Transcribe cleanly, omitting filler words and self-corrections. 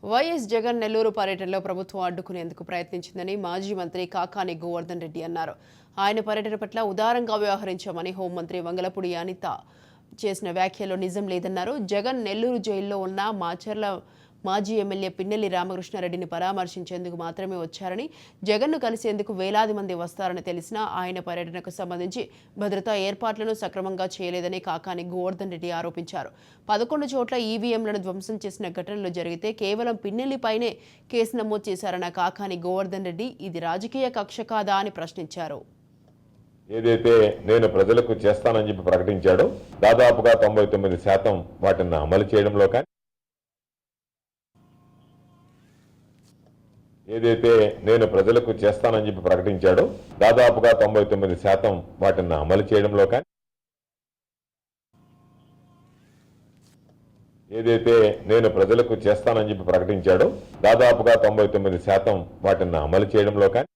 YS Jagan Nellore పర్యటనలో ప్రభుత్వం అడ్డుకునేందుకు ప్రయత్నించిందని మాజీ మంత్రి కాకాని గోవర్ధన్ రెడ్డి అన్నారు. ఆయన పర్యటన పట్ల ఉదారంగా వ్యవహరించామని హోంమంత్రి వంగలపూడి అనిత చేసిన వ్యాఖ్యలో నిజం లేదన్నారు. జగన్ నెల్లూరు జైల్లో ఉన్న మాచర్ల మాజీ ఎమ్మెల్యే పిన్నెల్లి రామకృష్ణారెడ్డిని పరామర్శించేందుకు మాత్రమే వచ్చారని, జగన్ను కలిసేందుకు వేలాది మంది వస్తారని తెలిసినా ఆయన పర్యటనకు సంబంధించి భద్రతా ఏర్పాట్లను సక్రమంగా చేయలేదని కాకాని గోవర్ధన్ రెడ్డి ఆరోపించారు. 11 చోట్ల ఈవీఎంలను ధ్వంసం చేసిన ఘటనలు జరిగితే కేవలం పిన్నెల్లిపైనే కేసు నమోదు చేశారన్న కాకాని గోవర్ధన్ రెడ్డి ఇది రాజకీయ కక్ష కాదా అని ప్రశ్నించారు. ఏదైతే నేను ప్రజలకు చేస్తానని చెప్పి ప్రకటించాడో దాదాపుగా 99% వాటిని అమలు చేయడంలో కానీ ఏదైతే నేను ప్రజలకు చేస్తానని చెప్పి ప్రకటించాడో దాదాపుగా 99% వాటిని అమలు చేయడంలో కానీ ఏదైతే నేను ప్రజలకు చేస్తానని చెప్పి ప్రకటించాడో దాదాపుగా 99% వాటిని అమలు చేయడంలో కానీ